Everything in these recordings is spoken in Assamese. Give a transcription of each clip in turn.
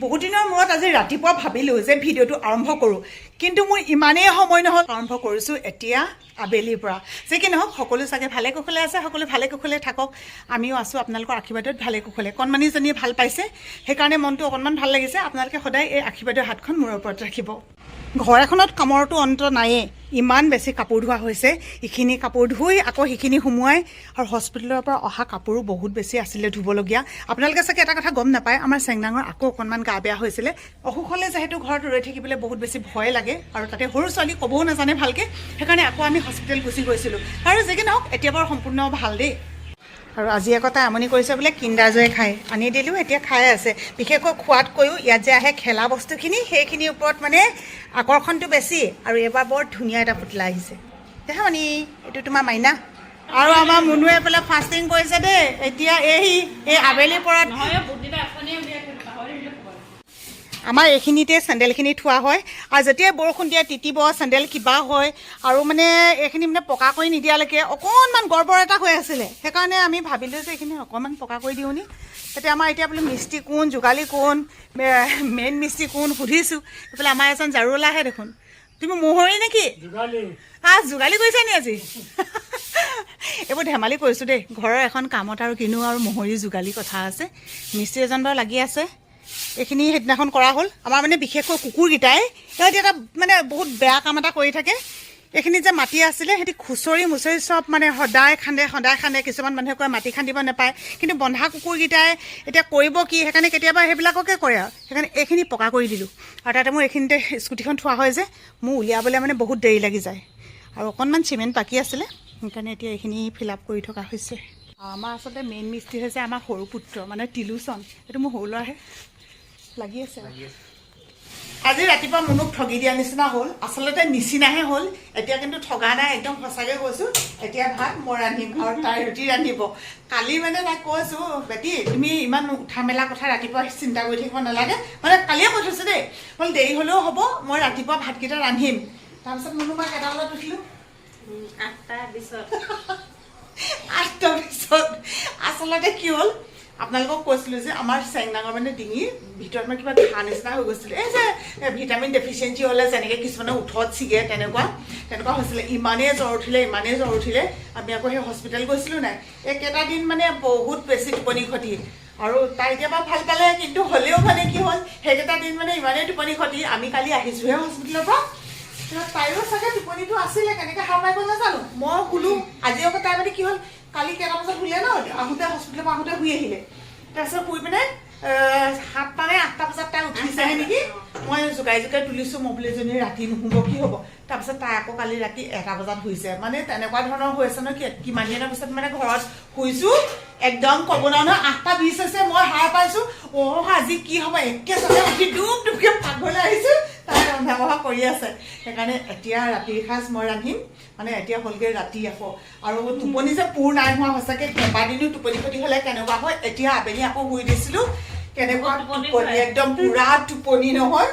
বহুত দিনৰ মূৰত আজি ৰাতিপুৱা ভাবিলোঁ যে ভিডিঅ'টো আৰম্ভ কৰোঁ, কিন্তু মোৰ ইমানেই সময় নহ'ল। আৰম্ভ কৰিছোঁ এতিয়া আবেলিৰ পৰা। যে কি নহওক সকলো চাগে ভালে কুশলে আছে, সকলো ভালে কুশলে থাকক। আমিও আছোঁ আপোনালোকৰ আশীৰ্বাদত ভালে কুশলে। কণমানিজনীয়ে ভাল পাইছে, সেইকাৰণে মনটো অকণমান ভাল লাগিছে। আপোনালোকে সদায় এই আশীৰ্বাদৰ হাতখন মূৰৰ ওপৰত ৰাখিব। ঘৰ এখনত কামৰটো অন্ত নায়েই, ইমান বেছি কাপোৰ ধোৱা হৈছে। ইখিনি কাপোৰ ধুই আকৌ সিখিনি সুমুৱাই, আৰু হস্পিটেলৰ পৰা অহা কাপোৰো বহুত বেছি আছিলে ধুবলগীয়া। আপোনালোকে চাগে এটা কথা গম নাপায়, আমাৰ চেংডাঙৰ আকৌ অকণমান গা বেয়া হৈছিলে। অসুখ হ'লে যিহেতু ঘৰত ৰৈ থাকিবলৈ বহুত বেছি ভয় লাগে, আৰু তাতে সৰু ছোৱালী ক'বও নাজানে ভালকৈ, সেইকাৰণে আকৌ আমি হস্পিটেল গুচি গৈছিলোঁ। আৰু যি কি নহওক এতিয়া বাৰু সম্পূৰ্ণ ভাল দেই। আৰু আজি আকৌ তাই আমনি কৰিছে বোলে কিণ্ডাৰ জয় খাই আনি দিলোঁ, এতিয়া খাই আছে। বিশেষকৈ খোৱাতকৈও ইয়াত যে আহে খেলা বস্তুখিনি, সেইখিনিৰ ওপৰত মানে আকৰ্ষণটো বেছি। আৰু এইবাৰ বৰ ধুনীয়া এটা পুতলা আহিছে। দেখা মানি, এইটো তোমাৰ মাইনা। আৰু আমাৰ মুনুৱে পেলাই ফাষ্টিং কৰিছে দেই। এতিয়া এই আবেলিৰ পৰা আমাৰ এইখিনিতে চেণ্ডেলখিনি থোৱা হয়, আৰু যেতিয়াই বৰষুণ দিয়ে তিতিব, চেণ্ডেল কিবা হয়, আৰু মানে এইখিনি মানে পকা কৰি নিদিয়ালৈকে অকণমান গড়বৰ এটা হৈ আছিলে। সেইকাৰণে আমি ভাবিলোঁ যে এইখিনি অকণমান পকা কৰি দিওঁ নি। তেতিয়া আমাৰ এতিয়া বোলো মিস্ত্ৰী কোন, যোগালী কোন, মেইন মিস্ত্ৰী কোন সুধিছোঁ। এইফালে আমাৰ এজন জাৰুৱালা আহে দেখোন। তুমি মোহৰি নেকি? যোগালী কৰিছা নি আজি? এইবোৰ ধেমালি কৰিছোঁ দেই। ঘৰৰ এখন কামত আৰু কিনো আৰু মোহৰি যোগালী কথা আছে। মিস্ত্ৰী এজন বাৰু লাগি আছে। এইখিনি সেইদিনাখন কৰা হ'ল। আমাৰ মানে বিশেষকৈ কুকুৰকেইটাই সিহঁতি এটা মানে বহুত বেয়া কাম এটা কৰি থাকে। এইখিনি যে মাটি আছিলে, সিহঁতি খুচৰি মুচৰি চব মানে সদায় খান্দে। কিছুমান মানুহে কয় মাটি খান্দিব নাপায়, কিন্তু বন্ধা কুকুৰকেইটাই এতিয়া কৰিব কি, সেইকাৰণে কেতিয়াবা সেইবিলাককে কৰে আৰু। সেইকাৰণে এইখিনি পকা কৰি দিলোঁ। আৰু তাতে মোৰ এইখিনিতে স্কুটিখন থোৱা হয় যে, মোৰ উলিয়াবলৈ মানে বহুত দেৰি লাগি যায়। আৰু অকণমান চিমেণ্ট বাকী আছিলে, সেইকাৰণে এতিয়া এইখিনি ফিল আপ কৰি থকা হৈছে। আমাৰ আচলতে মেইন মিস্ত্ৰী হৈছে আমাৰ সৰু পুত্ৰ, মানে টিলুচন। এইটো মোৰ সৰু ল'ৰাহে লাগি আছে। আজি ৰাতিপুৱা মুনুক ঠগি দিয়া নিচিনা হ'ল, আচলতে নিচিনাহে হ'ল। এতিয়া কিন্তু ঠগা নাই, একদম সঁচাকৈ কৈছোঁ। এতিয়া ভাত মই ৰান্ধিম আৰু তাই ৰুটি ৰান্ধিব। কালি মানে তাইক কৈছোঁ, বেটি তুমি ইমান উঠা মেলা কথা ৰাতিপুৱা চিন্তা কৰি থাকিব নালাগে, মানে কালিয়ে কৈ থৈছোঁ দেই। হ'ল দেৰি হ'লেও হ'ব, মই ৰাতিপুৱা ভাতকেইটা ৰান্ধিম। তাৰপিছত মুনু মই কেইটা বজাত উঠিলোঁ? 8টাৰ পিছত। 8টাৰ পিছত। আচলতে কি হ'ল, আপোনালোকক কৈছিলোঁ যে আমাৰ চেংডাঙৰ মানে ডিঙিৰ ভিতৰত মানে কিবা ঘাঁ নিচিনা হৈ গৈছিলে। এই যে ভিটামিন ডেফিচিয়েঞ্চি হ'লে যেনেকৈ কিছুমানে ওঠত ছিগে, তেনেকুৱা হৈছিলে। ইমানেই জ্বৰ উঠিলে। আমি আকৌ সেই হস্পিটেল গৈছিলোঁ নাই। এইকেইটা দিন মানে বহুত বেছি টোপনি ক্ষতি। আৰু তাই এতিয়া বাৰু ভাল পালে, কিন্তু হ'লেও মানে কি হ'ল, সেইকেইটা দিন মানে ইমানেই টোপনি ক্ষতি। আমি কালি আহিছোঁহে হস্পিটেলৰ পৰা। তাইৰো চাগে টোপনিটো আছিলে, কেনেকৈ সাৰ পাই গ'ল নাজানো। মই শুলোঁ আজি আকৌ। তাই মানে কি হ'ল, কালি কেইটা বজাত শুলে ন, আহোঁতে হস্পিটেলৰ পৰা আহোঁতে শুই আহিলে। তাৰপিছত শুই পিনে 7টা নে 8টা বজাত তাই উঠিছেহে নেকি। মই জোকাই তুলিছোঁ, মই বোলো এজনী ৰাতি নুশুব কি হ'ব। তাৰপিছত তাই আকৌ কালি ৰাতি 1টা বজাত শুইছে। মানে তেনেকুৱা ধৰণৰ হৈছে ন, কিমান দিনৰ পিছত মানে ঘৰত শুইছোঁ, একদম ক'ব নোৱাৰো নহয়। 8:20 হৈছে, মই সাৰ পাইছোঁ। আজি কি হ'ব, একেচাতে উঠি দুপকে পাকঘৰলৈ আহিছোঁ। তাই ৰন্ধা বঢ়া কৰি আছে। সেইকাৰণে এতিয়া ৰাতিৰ সাজ মই ৰান্ধিম। মানে এতিয়া হ'লগৈ ৰাতি আকৌ। আৰু টোপনি যে পূৰ নাই হোৱা সঁচাকৈ। কেইবাদিনো টোপনি ক্ষতি হ'লে কেনেকুৱা হয়। এতিয়া আবেলি আকৌ শুই দিছিলোঁ, কেনেকুৱা টোপনি, একদম পূৰা টোপনি নহয়।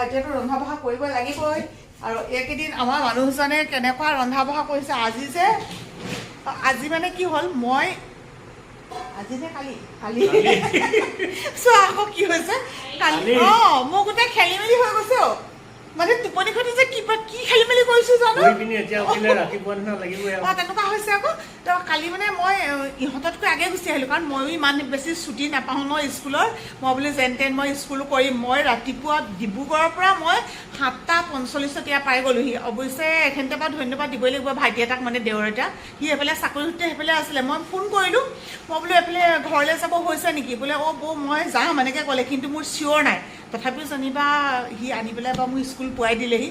এতিয়াতো ৰন্ধা বঢ়া কৰিব লাগিবই। আৰু এইকেইদিন আমাৰ মানুহজনে কেনেকুৱা ৰন্ধা বঢ়া কৰিছে। আজি মানে কি হ'ল, আজি নে কালি চোৱা আকৌ কি হৈছে কালি। মোৰ গোটেই খেলি মেলি হৈ গৈছে। মানে টোপনি ক্ষতি যে কি খেলি মেলি কৰিছোঁ জানো, তেনেকুৱা হৈছে আকৌ। তো কালি মানে মই ইহঁততকৈ আগে গুচি আহিলোঁ, কাৰণ ময়ো ইমান বেছি ছুটি নাপাওঁ ন স্কুলৰ। মই বোলো যেন তেন মই স্কুল কৰিম। মই ৰাতিপুৱা ডিব্ৰুগড়ৰ পৰা মই 7:45 এতিয়া পাই গ'লোহি। অৱশ্যে এইখিনিতে পৰা ধন্যবাদ দিবই লাগিব ভাইটি এটাক, মানে দেওৰ এটা। সি এইফালে চাকৰি সূত্ৰে সেইফালে আছিলে। মই ফোন কৰিলোঁ, মই বোলো এইফালে ঘৰলৈ যাব হৈছে নেকি, বোলে বৌ মই যাম এনেকৈ ক'লে, কিন্তু মোৰ চিয়'ৰ নাই। তথাপিও যেনিবা সি আনি পেলাই বা মোৰ স্কুল পোৱাই দিলেহি।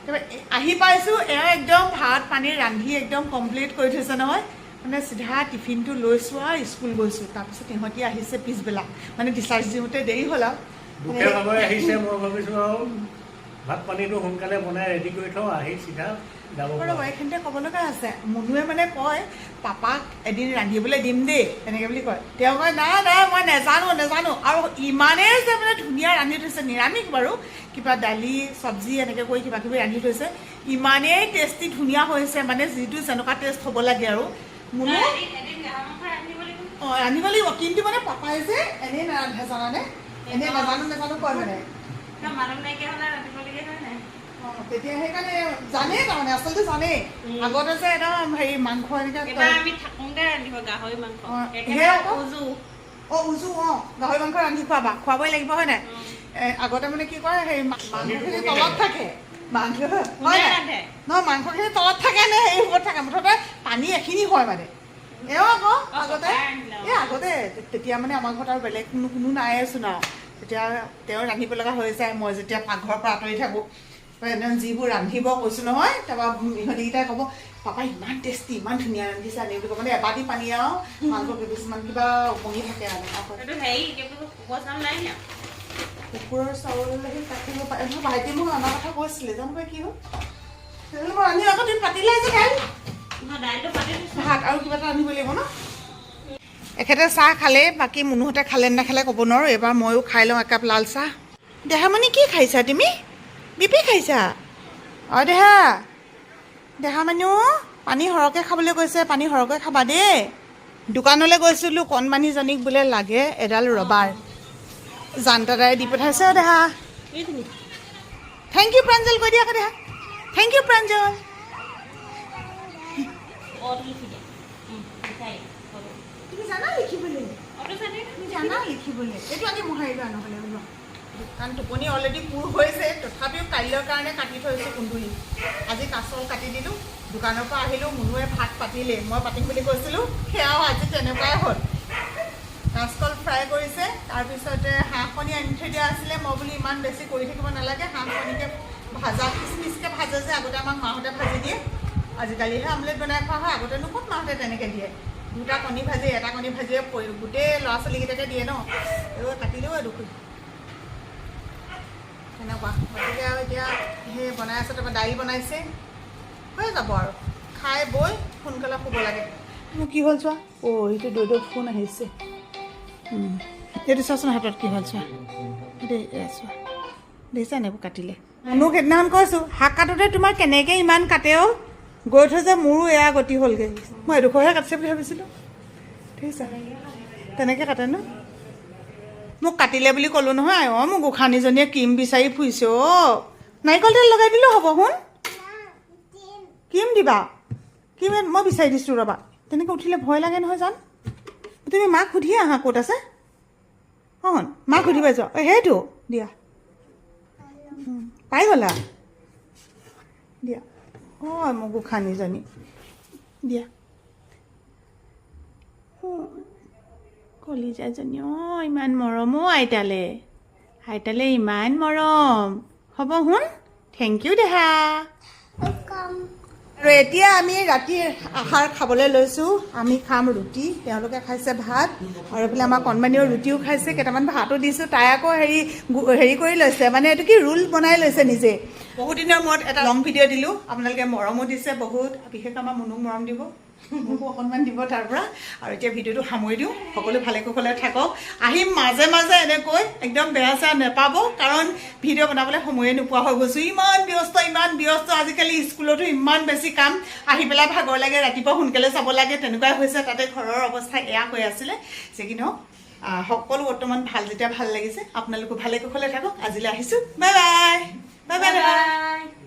তাৰপৰা আহি পাইছোঁ, এওঁ একদম ভাত পানী ৰান্ধি একদম কমপ্লিট কৰি থৈছে নহয়। মানে চিধা টিফিনটো লৈছোঁ আৰু স্কুল গৈছোঁ। তাৰপিছত ইহঁতি আহিছে পিছবেলা, মানে ডিচাৰ্জ দিওঁতে দেৰি হ'ল আৰু। আহিছে, মই ভাবিছোঁ আৰু ভাত পানীটো সোনকালে বনাই ৰেডি কৰি থওঁ, আহি চিধা যাব। এইখিনিতে ক'ব লগা আছে। মুনুৱে মানে কয়, পাপাক এদিন ৰান্ধিবলৈ দিম দেই, এনেকৈ বুলি কয়। তেওঁ কয় নাই মই নেজানো। আৰু ইমানেই যে মানে ধুনীয়া ৰান্ধি থৈছে, নিৰামিষ বাৰু, কিবা দালি চব্জি এনেকৈ কৰি কিবা কিবি ৰান্ধি থৈছে। ইমানেই টেষ্টি ধুনীয়া হৈছে, মানে যিটো যেনেকুৱা টেষ্ট হ'ব লাগে আৰু। মুনু ৰান্ধিব লাগিব, কিন্তু মানে পাপাই যে এনেই নাৰান্ধে জানানে। এনেই নাজানো কয় মানে মানুহ নাইকিয়া হ'লে ৰান্ধিবলগীয়া হয় নাই তেতিয়া সেইকাৰণে জানেই তাৰমানে আচলতে জানেই আগতে যে একদম হেৰি মাংস এনেকৈ এবাৰ আমি থাকোঁতে ৰান্ধিব গাহৰি মাংস উজু উজু গাহৰি মাংস ৰান্ধি খুৱাবই লাগিব হয় নাই আগতে মানে কি কয় হেৰি মাংসখিনি তলত থাকে মাংসখিনি তলত থাকে নে হেৰি ওপৰত থাকে মুঠতে পানী এখিনি হয় মানে আকৌ আগতে তেতিয়া মানে আমাৰ ঘৰত আৰু বেলেগ কোনো নাইচোন আৰু তেতিয়া তেওঁ ৰান্ধিব লগা হৈ যায় মই যেতিয়া পাকঘৰৰ পৰা আঁতৰি থাকোঁ যিবোৰ ৰান্ধিব কৈছোঁ নহয় তাৰপৰা ইহঁতিকেইটাই ক'ব পাপা ইমান টেষ্টি ইমান ধুনীয়া ৰান্ধিছে আনি বুলি ক'ব মানে এবাটি পানী আৰু মাংস কিছুমান কিবা উপঙি থাকে আৰু কুকুৰৰ চাউল সেই কাটিব পাৰে ভাইটি মোক অনাৰ কথা কৈছিলে জানো পাই কি হ'ল মই ৰান্ধি আকৌ তুমি পাতিলে যে ভাত আৰু কিবা এটা ৰান্ধিব লাগিব ন এখেতে চাহ খালে বাকী মুনুহঁতে খালে নাখালে ক'ব নোৱাৰোঁ এইবাৰ ময়ো খাই লওঁ একাপ লাল চাহ দেহামণি কি খাইছা তুমি বিপি খাইছা দেহা মানুহ পানী সৰহকৈ খাবলৈ কৈছে পানী সৰহকৈ খাবা দেই দোকানলৈ গৈছিলোঁ কণমানিজনীক বোলে লাগে এডাল ৰবাৰ জানতাদাই দি পঠাইছে দেহা থেংক ইউ প্ৰাঞ্জল কৈ দিয়া দেহা থেংক ইউ প্ৰাঞ্জল তুমি জানা লিখিবলৈ এইটো আজি মোহাৰি লোৱা নহ'লে বোলো কাৰণ টোপনি অলৰেডি পূৰ হৈছে তথাপিও কাইলৈৰ কাৰণে কাটি থৈছোঁ কুন্দুলি আজি কাচল কাটি দিলোঁ দোকানৰ পৰা আহিলোঁ মুনুৱে ভাত পাতিলেই মই পাতিম বুলি কৈছিলোঁ সেয়াও আজি তেনেকুৱাই হ'ল কাচকল ফ্ৰাই কৰিছে তাৰপিছতে হাঁহ কণী আনি থৈ দিয়া আছিলে মই বোলো ইমান বেছি কৰি থাকিব নালাগে হাঁহ কণীকে ভাজা পিচপিচকৈ ভাজে যে আগতে আমাক মাহঁতে ভাজি দিয়ে আজিকালিহে আমলেট বনাই খোৱা হয় আগতেনো ক'ত মাহঁতে তেনেকৈ দিয়ে দুটা কণী ভাজি এটা কণী ভাজিয়ে গোটেই ল'ৰা ছোৱালীকেইটাকে দিয়ে ন এইবোৰ কাটিলেও এডোখৰ তেনেকুৱা গতিকে আৰু এতিয়া সেই বনাই আছে তাৰপৰা দাইল বনাইছে হৈ যাব আৰু খাই বৈ সোনকালে শুব লাগে মোৰ কি হ'ল চোৱা এইটো দৈ ফোন আহিছে এইটো চোৱাচোন হাতত কি হ'ল চোৱা দেই চোৱা দেখিছা নেবোৰ কাটিলে মোক সেইদিনাখন কৈছোঁ শাক কাটোতে তোমাৰ কেনেকৈ ইমান কাটেও গৈ থৈ যে মোৰো এয়া গতি হ'লগৈ মই এডোখৰহে কাটিছে বুলি ভাবিছিলোঁ দেখিছা তেনেকৈ কাটে ন মোক কাটিলে বুলি ক'লোঁ নহয় মোক গোসানীজনীয়ে ক্ৰীম বিচাৰি ফুৰিছে নাৰিকল তেল লগাই দিলেও হ'ব শুন ক্ৰীম দিবা ক্ৰীম মই বিচাৰি দিছোঁ ৰ'বা তেনেকৈ উঠিলে ভয় লাগে নহয় জান তুমি মাক সুধি আহা ক'ত আছে মাক সুধিবা যোৱা সেইটো দিয়া পাই গ'লা দিয়া মোক গোসানীজনী দিয়া কলিজাজনী ইমান মৰম আইতালে ইমান মৰম হ'ব শুন থেংক ইউ দেহা আৰু এতিয়া আমি ৰাতিৰ আহাৰ খাবলৈ লৈছোঁ আমি খাম ৰুটি তেওঁলোকে খাইছে ভাত আৰু এইফালে আমাৰ কণমানিও ৰুটিও খাইছে কেইটামান ভাতো দিছোঁ তাই আকৌ হেৰি কৰি লৈছে মানে এইটো কি ৰোল বনাই লৈছে নিজে বহুত দিনৰ মূৰত এটা লং ভিডিঅ' দিলোঁ আপোনালোকে মৰমো দিছে বহুত বিশেষকৈ আমাৰ মুনুক মৰম দিব মোকো অকণমান দিব তাৰ পৰা আৰু এতিয়া ভিডিঅ'টো সামৰি দিওঁ সকলো ভালে কুশলে থাকক আহিম মাজে মাজে এনেকৈ একদম বেয়া চেয়া নেপাব কাৰণ ভিডিঅ' বনাবলৈ সময়ে নোপোৱা হৈ গৈছোঁ ইমান ব্যস্ত আজিকালি স্কুলতো ইমান বেছি কাম আহি পেলাই ভাগৰ লাগে ৰাতিপুৱা সোনকালে চাব লাগে তেনেকুৱাই হৈছে তাতে ঘৰৰ অৱস্থা এয়া হৈ আছিলে যে কি নহওক সকলো বৰ্তমান যেতিয়া ভাল লাগিছে আপোনালোকো ভালে কুশলে থাকক আজিলৈ আহিছোঁ bye bye bye bye bye